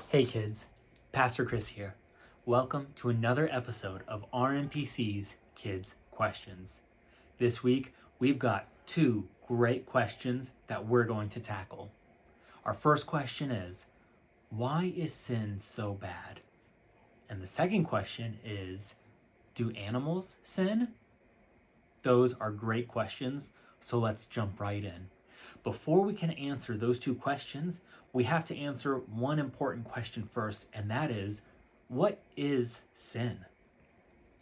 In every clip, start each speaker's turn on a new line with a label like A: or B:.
A: Hey kids, Pastor Chris here. Welcome to another episode of RMPC's Kids Questions. This week, we've got two great questions that we're going to tackle. Our first question is, why is sin so bad? And the second question is, do animals sin? Those are great questions, so let's jump right in. Before we can answer those two questions, we have to answer one important question first, and that is, what is sin?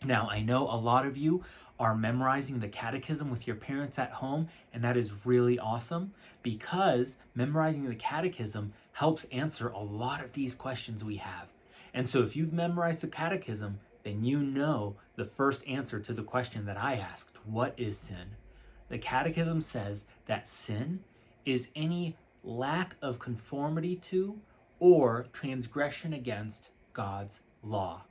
A: Now, I know a lot of you are memorizing the catechism with your parents at home, and that is really awesome because memorizing the catechism helps answer a lot of these questions we have. And so if you've memorized the catechism, then you know the first answer to the question that I asked, what is sin? The catechism says that sin is any lack of conformity to or transgression against God's law.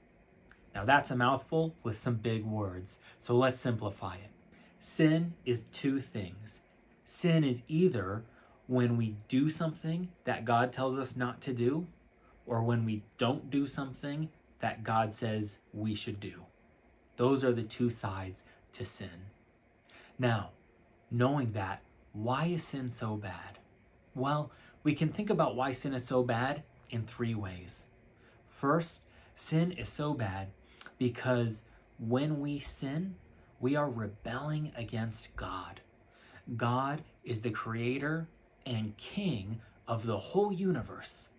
A: Now that's a mouthful with some big words, so let's simplify it. Sin is two things. Sin is either when we do something that God tells us not to do, or when we don't do something that God says we should do. Those are the two sides to sin. Now, knowing that, why is sin so bad? Well, we can think about why sin is so bad in three ways. First, sin is so bad because when we sin, we are rebelling against God. God is the creator and king of the whole universe.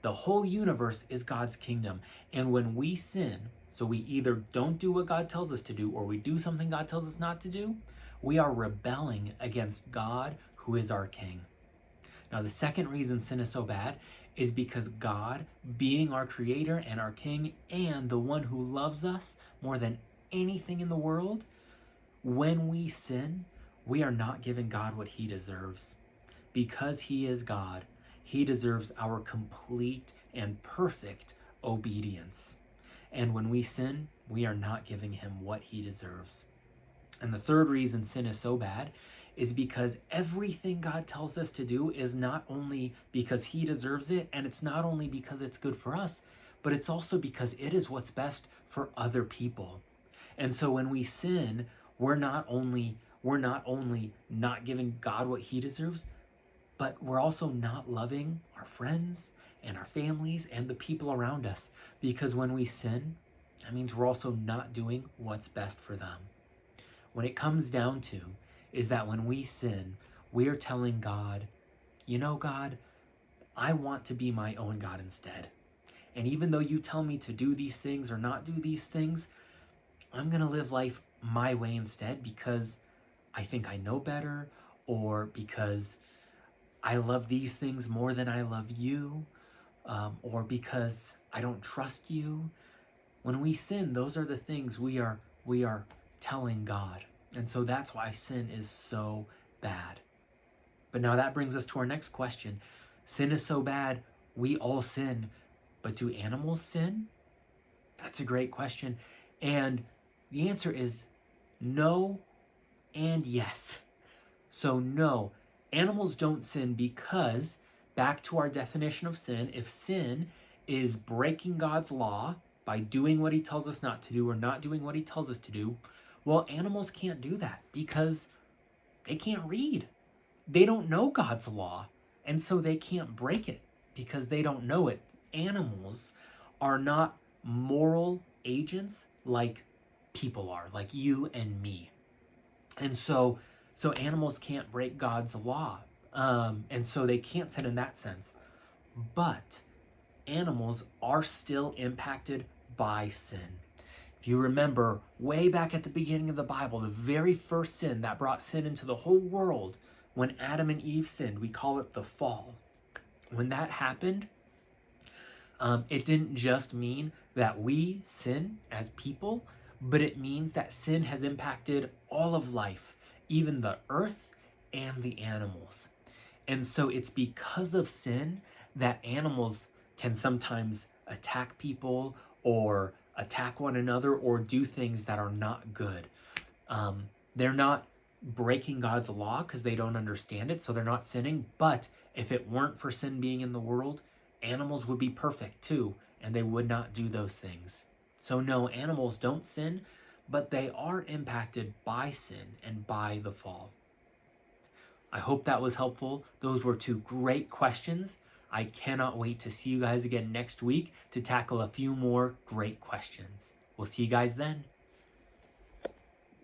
A: The whole universe is God's kingdom. And when we sin, so we either don't do what God tells us to do or we do something God tells us not to do, we are rebelling against God, who is our king. Now, the second reason sin is so bad is because God, being our creator and our king and the one who loves us more than anything in the world, when we sin, we are not giving God what he deserves. Because he is God, he deserves our complete and perfect obedience. And when we sin, we are not giving him what he deserves. And the third reason sin is so bad is because everything God tells us to do is not only because he deserves it, and it's not only because it's good for us, but it's also because it is what's best for other people. And so when we sin, we're not only not giving God what he deserves, but we're also not loving our friends and our families and the people around us. Because when we sin, that means we're also not doing what's best for them. What it comes down to is that when we sin, we are telling God, you know, God, I want to be my own God instead. And even though you tell me to do these things or not do these things, I'm going to live life my way instead because I think I know better, or because I love these things more than I love you, or because I don't trust you. When we sin, those are the things we are telling God. And so that's why sin is so bad. But now that brings us to our next question. Sin is so bad, we all sin, but do animals sin? That's a great question. And the answer is no and yes. So no, animals don't sin because, back to our definition of sin, if sin is breaking God's law by doing what he tells us not to do or not doing what he tells us to do, well, animals can't do that because they can't read. They don't know God's law, and so they can't break it because they don't know it. Animals are not moral agents like people are, like you and me. And so animals can't break God's law. And so they can't sin in that sense. But animals are still impacted by sin. If you remember, way back at the beginning of the Bible, the very first sin that brought sin into the whole world, when Adam and Eve sinned, we call it the fall. When that happened, it didn't just mean that we sin as people, but it means that sin has impacted all of life, even the earth and the animals. And so it's because of sin that animals can sometimes attack people or attack one another or do things that are not good. They're not breaking God's law because they don't understand it, so they're not sinning. But if it weren't for sin being in the world, animals would be perfect too, and they would not do those things. So no, animals don't sin, but they are impacted by sin and by the fall. I hope that was helpful. Those were two great questions. I cannot wait to see you guys again next week to tackle a few more great questions. We'll see you guys then.